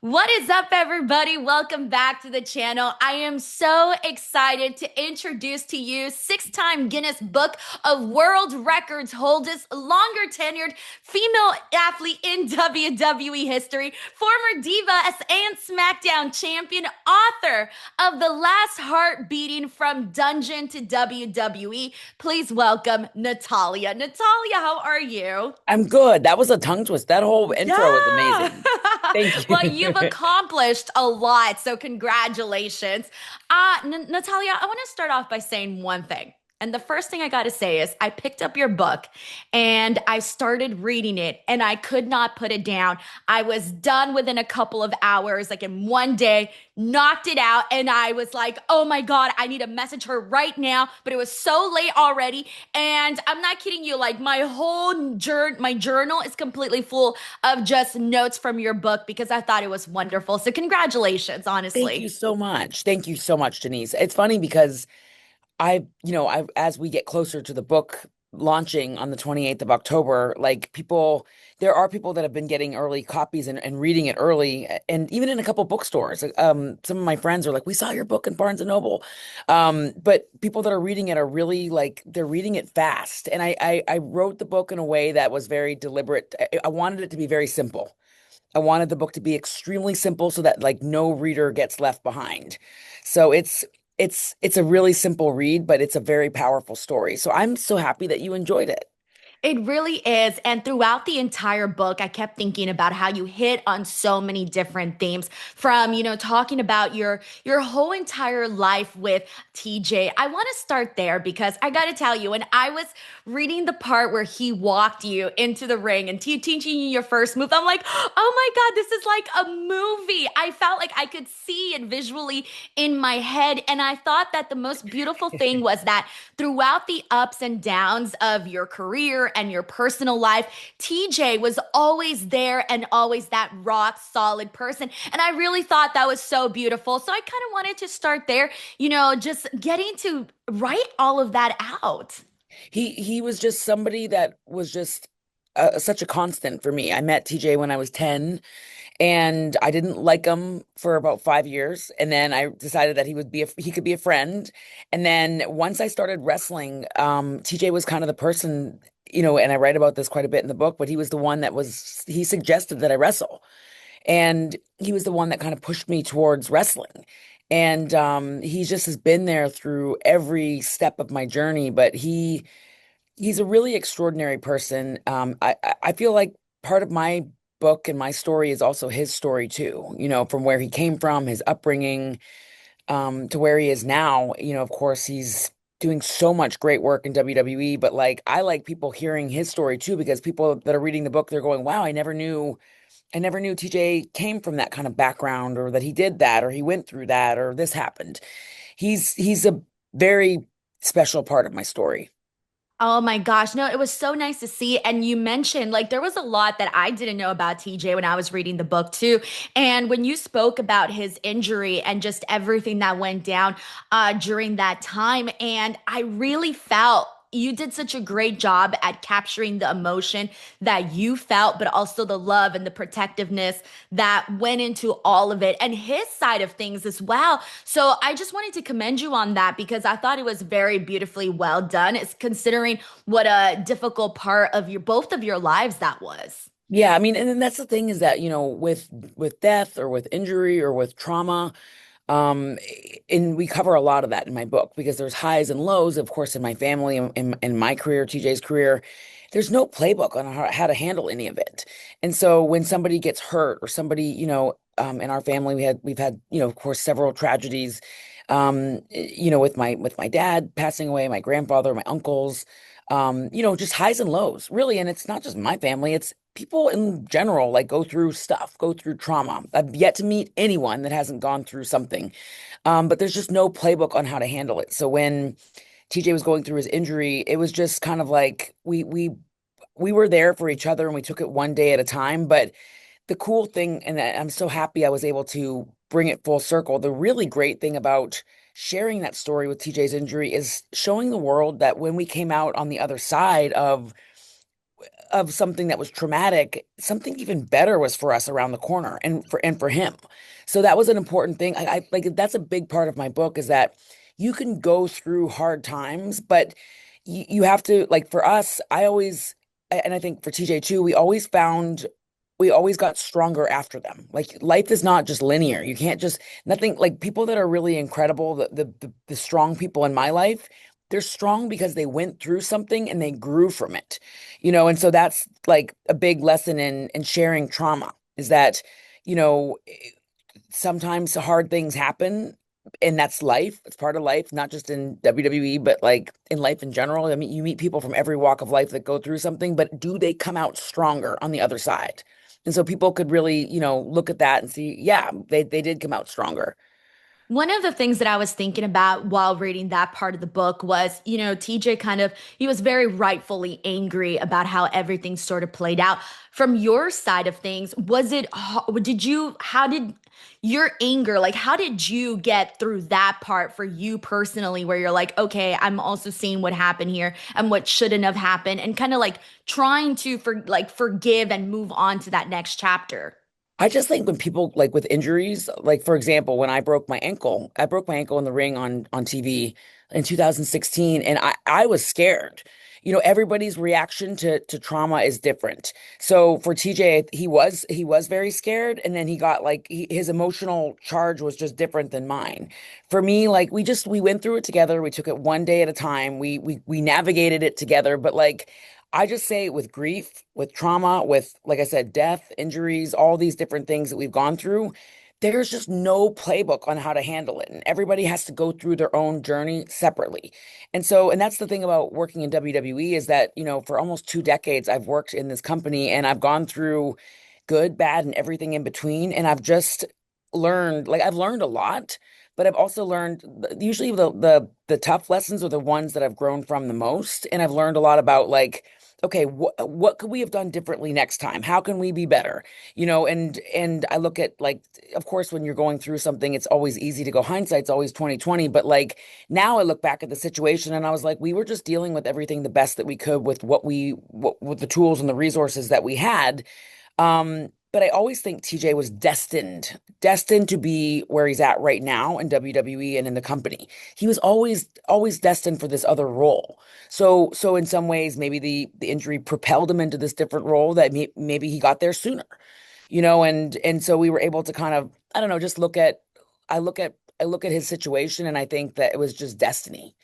What is up, everybody? Welcome back to the channel. I am so excited to introduce to you six-time Guinness Book of World Records holders, longer tenured female athlete in WWE history, former Divas and SmackDown champion, author of The Last Hart Beating from Dungeon to WWE. Please welcome Natalya. Natalya, how are you? I'm good. That was a tongue twist. That whole intro was Yeah. amazing. Thank Well, you. you've accomplished a lot, so congratulations. Natalia, I want to start off by saying one thing. And the first thing I got to say is I picked up your book and I started reading it and I could not put it down. I was done within a couple of hours, like in one day, knocked it out. And I was like, oh my God, I need to message her right now. But it was so late already. And I'm not kidding you, like my journal is completely full of just notes from your book because I thought it was wonderful. So congratulations, Thank you honestly. so much. Thank you so much, Denise. It's funny because I as we get closer to the book launching on the 28th of October, like there are people that have been getting early copies and reading it early, and even in a couple bookstores. Some of my friends are like, "We saw your book in Barnes and Noble," but people that are reading it are really like they're reading it fast. And I wrote the book in a way that was very deliberate. I wanted it to be very simple. I wanted the book to be extremely simple so that like no reader gets left behind. So it's a really simple read, but it's a very powerful story. So I'm so happy that you enjoyed it. It really is. And throughout the entire book, I kept thinking about how you hit on so many different themes from, talking about your whole entire life with TJ. I want to start there because I got to tell you, when I was reading the part where he walked you into the ring and teaching you your first move, I'm like, oh my God, this is like a movie. I felt like I could see it visually in my head. And I thought that the most beautiful thing was that throughout the ups and downs of your career and your personal life, TJ was always there and always that rock solid person. And I really thought that was so beautiful. So I kind of wanted to start there, just getting to write all of that out. He was just somebody that was just such a constant for me. I met TJ when I was 10 and I didn't like him for about 5 years. And then I decided that he could be a friend. And then once I started wrestling, TJ was kind of the person, and I write about this quite a bit in the book, but he suggested that I wrestle. And he was the one that kind of pushed me towards wrestling. And he just has been there through every step of my journey. But he's a really extraordinary person. I feel like part of my book and my story is also his story too, from where he came from, his upbringing, to where he is now. Of course, he's doing so much great work in WWE, but like I like people hearing his story too, because people that are reading the book, they're going, wow, I never knew TJ came from that kind of background, or that he did that, or he went through that, or this happened. He's a very special part of my story. Oh my gosh. No, it was so nice to see. And you mentioned like there was a lot that I didn't know about TJ when I was reading the book too. And when you spoke about his injury and just everything that went down during that time, and I really felt you did such a great job at capturing the emotion that you felt, but also the love and the protectiveness that went into all of it and his side of things as well. So I just wanted to commend you on that because I thought it was very beautifully well done. It's considering what a difficult part of your both of your lives that was. Yeah, I mean, and then that's the thing is that, with death or with injury or with trauma, um, and we cover a lot of that in my book because there's highs and lows, of course, in my family and in my career, TJ's career. There's no playbook on how to handle any of it. And so when somebody gets hurt or somebody, in our family, we've had, of course, several tragedies, with my dad passing away, my grandfather, my uncles, just highs and lows, really. And it's not just my family, it's people in general like go through stuff, go through trauma. I've yet to meet anyone that hasn't gone through something. But there's just no playbook on how to handle it. So when TJ was going through his injury, it was just kind of like we were there for each other and we took it one day at a time. But the cool thing, and I'm so happy I was able to bring it full circle. The really great thing about sharing that story with TJ's injury is showing the world that when we came out on the other side of something that was traumatic, something even better was for us around the corner and for him. So that was an important thing. I like that's a big part of my book is that you can go through hard times, but you have to like for us, I always and I think for TJ too, we always got stronger after them. Like life is not just linear. You can't just nothing like people that are really incredible, the strong people in my life, they're strong because they went through something and they grew from it. And so that's like a big lesson in sharing trauma is that, you know, sometimes hard things happen and that's life. It's part of life, not just in WWE, but like in life in general. I mean, you meet people from every walk of life that go through something, but do they come out stronger on the other side? And so people could really, look at that and see, yeah, they did come out stronger. One of the things that I was thinking about while reading that part of the book was, TJ he was very rightfully angry about how everything sort of played out. From your side of things, how did your anger, like, how did you get through that part for you personally, where you're like, okay, I'm also seeing what happened here and what shouldn't have happened, and kind of like trying to forgive and move on to that next chapter? I just think when people like with injuries, like for example, when I broke my ankle in the ring on TV in 2016, and I was scared. Everybody's reaction to trauma is different. So for TJ, he was very scared, and then he got like his emotional charge was just different than mine. For me, like we went through it together. We took it one day at a time. We navigated it together, but like I just say with grief, with trauma, with, like I said, death, injuries, all these different things that we've gone through, there's just no playbook on how to handle it. And everybody has to go through their own journey separately. And that's the thing about working in WWE is that, for almost 2 decades, I've worked in this company and I've gone through good, bad, and everything in between. And I've just I've learned a lot, but I've also learned usually the tough lessons are the ones that I've grown from the most. And I've learned a lot about like, okay, what could we have done differently next time? How can we be better? And I look at like, of course, when you're going through something, it's always easy to go hindsight's always 2020. But like now I look back at the situation and I was like, we were just dealing with everything the best that we could with with the tools and the resources that we had. But I always think TJ was destined to be where he's at right now in WWE and in the company. He was always destined for this other role. So in some ways, maybe the injury propelled him into this different role that maybe he got there sooner, and so we were able to kind of, I don't know, just I look at his situation and I think that it was just destiny.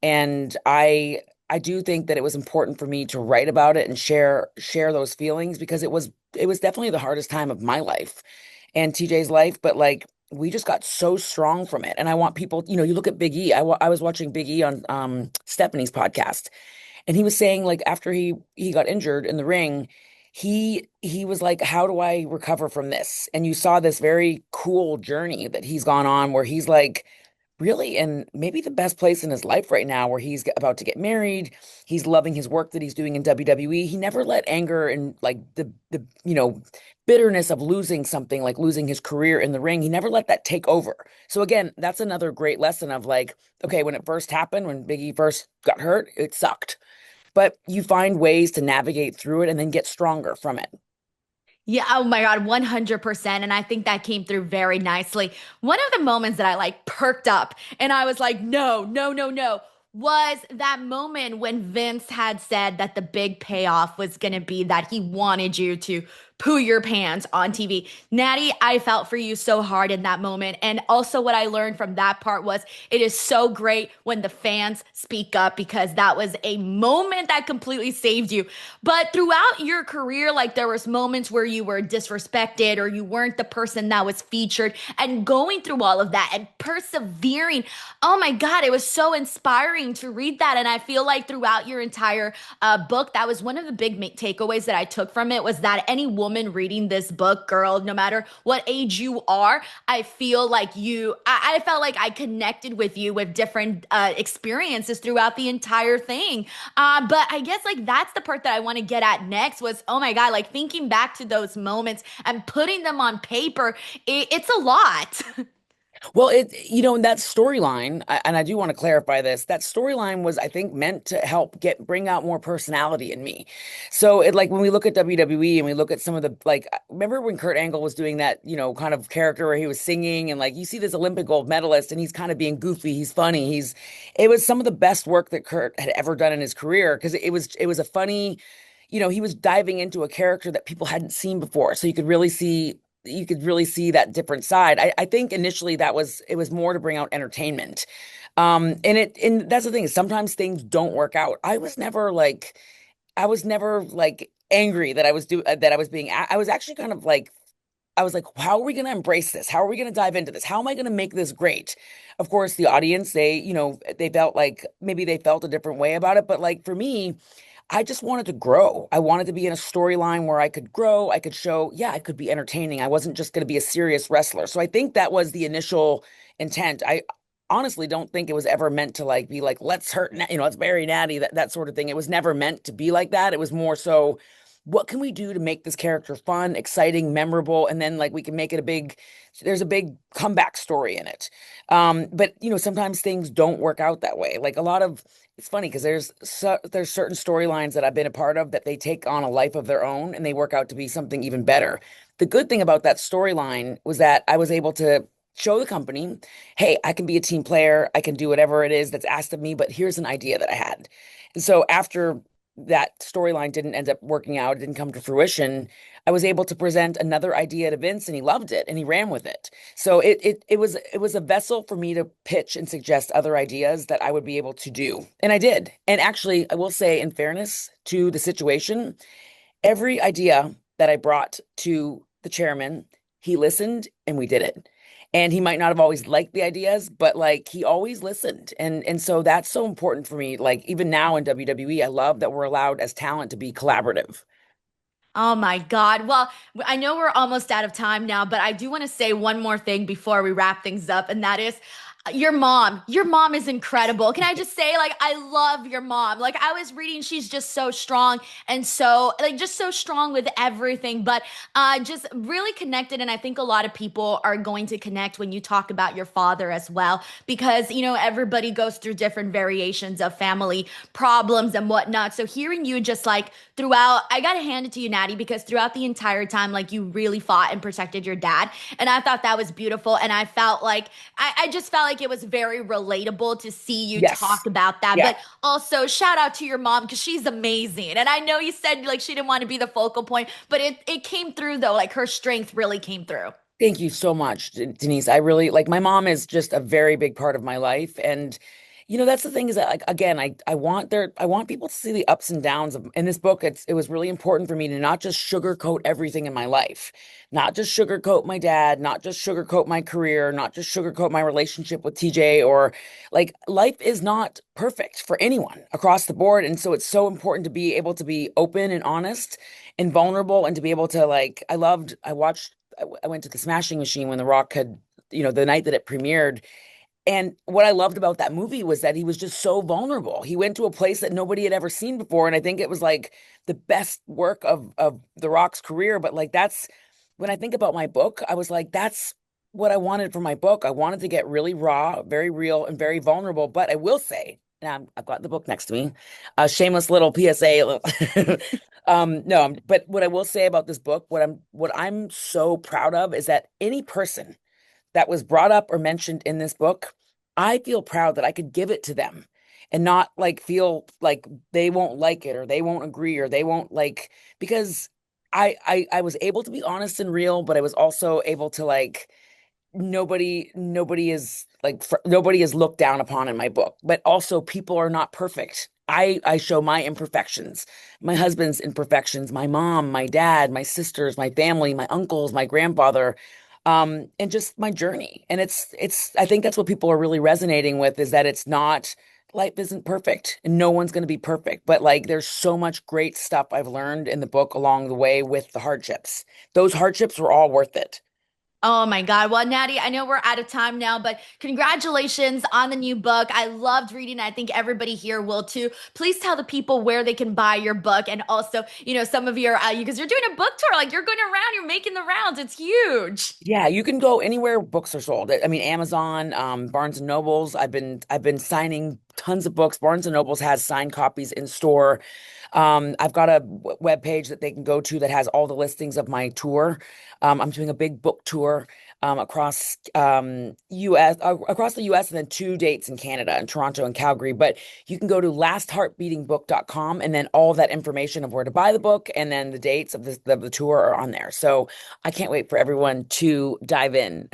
And I do think that it was important for me to write about it and share those feelings because it was definitely the hardest time of my life and TJ's life, but like we just got so strong from it. And I want people, you look at Big E. I was watching Big E on Stephanie's podcast, and he was saying like after he got injured in the ring, he was like, how do I recover from this? And you saw this very cool journey that he's gone on where he's like really in maybe the best place in his life right now where he's about to get married. He's loving his work that he's doing in WWE. He never let anger and like the bitterness of losing something like losing his career in the ring. He never let that take over. So again, that's another great lesson of like, okay, when it first happened, when Big E first got hurt, it sucked. But you find ways to navigate through it and then get stronger from it. Yeah, oh my God, 100%. And I think that came through very nicely. One of the moments that I like perked up and I was like, no, no, no, no, was that moment when Vince had said that the big payoff was going to be that he wanted you to poo your pants on TV. Natty, I felt for you so hard in that moment. And also, what I learned from that part was it is so great when the fans speak up because that was a moment that completely saved you. But throughout your career, like there was moments where you were disrespected or you weren't the person that was featured, and going through all of that and persevering. Oh my God, it was so inspiring to read that. And I feel like throughout your entire book, that was one of the big takeaways that I took from it was that any woman reading this book, girl, no matter what age you are, I feel like I felt like I connected with you with different experiences throughout the entire thing. But I guess like that's the part that I want to get at next was, oh my God, like thinking back to those moments and putting them on paper, it's a lot. Well, that storyline, and I do want to clarify this, that storyline was, I think, meant to help bring out more personality in me. So it like when we look at WWE and we look at some of the like, remember when Kurt Angle was doing that, kind of character where he was singing and like you see this Olympic gold medalist and he's kind of being goofy, he's funny, it was some of the best work that Kurt had ever done in his career because it was a funny, he was diving into a character that people hadn't seen before. So you could really see that different side. I think initially it was more to bring out entertainment. And that's the thing is sometimes things don't work out. I was never like angry that I was I was actually kind of like I was like, how are we going to embrace this? How are we going to dive into this? How am I going to make this great? Of course, the audience, they felt like maybe they felt a different way about it, but like for me, I just wanted to grow. I wanted to be in a storyline where I could grow. I could show, yeah, I could be entertaining. I wasn't just going to be a serious wrestler. So I think that was the initial intent. I honestly don't think it was ever meant to like be like, let's bury Natty, that sort of thing. It was never meant to be like that. It was more so, what can we do to make this character fun, exciting, memorable, and then like we can make it there's a big comeback story in it. But sometimes things don't work out that way. Like it's funny because there's certain storylines that I've been a part of that they take on a life of their own and they work out to be something even better. The good thing about that storyline was that I was able to show the company, hey, I can be a team player, I can do whatever it is that's asked of me, but here's an idea that I had. And so after that storyline didn't end up working out, it didn't come to fruition, I was able to present another idea to Vince and he loved it and he ran with it. So it was a vessel for me to pitch and suggest other ideas that I would be able to do. And I did. And actually, I will say in fairness to the situation, every idea that I brought to the chairman, he listened and we did it. And he might not have always liked the ideas, but like he always listened. And so that's so important for me. Like even now in WWE, I love that we're allowed as talent to be collaborative. Oh my God. Well, I know we're almost out of time now, but I do want to say one more thing before we wrap things up, and that is your mom. Your mom is incredible. Can I just say, like, I love your mom. Like, I was reading, she's just so strong and so, like, just so strong with everything, but just really connected. And I think a lot of people are going to connect when you talk about your father as well, because, everybody goes through different variations of family problems and whatnot. So hearing you just like, throughout, I gotta hand it to you, Natty, because throughout the entire time, like you really fought and protected your dad. And I thought that was beautiful. And I felt like, I just felt like it was very relatable to see you Yes. talk about that. Yeah. But also, shout out to your mom because she's amazing. And I know you said like she didn't want to be the focal point, but it came through though. Like her strength really came through. Thank you so much, Denise. I really like my mom is just a very big part of my life. And that's the thing is that like again, I want people to see the ups and downs of in this book. It was really important for me to not just sugarcoat everything in my life, not just sugarcoat my dad, not just sugarcoat my career, not just sugarcoat my relationship with TJ or like life is not perfect for anyone across the board. And so it's so important to be able to be open and honest and vulnerable and to be able to like I went to the Smashing Machine when The Rock had, the night that it premiered. And what I loved about that movie was that he was just so vulnerable. He went to a place that nobody had ever seen before. And I think it was like the best work of The Rock's career. But like that's when I think about my book, I was like, that's what I wanted for my book. I wanted to get really raw, very real, and very vulnerable. But I will say, and I've got the book next to me, a shameless little PSA. No, but what I will say about this book, what I'm so proud of is that any person that was brought up or mentioned in this book, I feel proud that I could give it to them and not like feel like they won't like it or they won't agree or they won't like because I was able to be honest and real, but I was also able to like nobody is looked down upon in my book, but also people are not perfect. I show my imperfections, my husband's imperfections, my mom, my dad, my sisters, my family, my uncles, my grandfather, and just my journey. And it's I think that's what people are really resonating with is that it's not life isn't perfect and no one's going to be perfect, but like there's so much great stuff I've learned in the book along the way with the hardships. Those hardships were all worth it. Oh my God. Well, Natty, I know we're out of time now, but congratulations on the new book. I loved reading it. I think everybody here will too. Please tell the people where they can buy your book and also, some of your, because you're doing a book tour, like you're going around, you're making the rounds. It's huge. Yeah, you can go anywhere books are sold. I mean, Amazon, Barnes and Nobles. I've been signing tons of books. Barnes and Nobles has signed copies in store. I've got a web page that they can go to that has all the listings of my tour. I'm doing a big book tour across across the US, and then two dates in Canada, in Toronto and Calgary. But you can go to lastheartbeatingbook.com, and then all that information of where to buy the book and then the dates of the tour are on there. So I can't wait for everyone to dive in.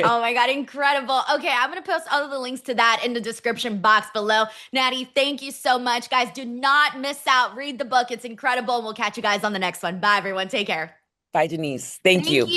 Oh my God, incredible. Okay, I'm going to post all of the links to that in the description box below. Natty, thank you so much. Guys, do not miss out. Read the book, it's incredible. And we'll catch you guys on the next one. Bye, everyone. Take care. Bye, Denise. Thank Thank you. you.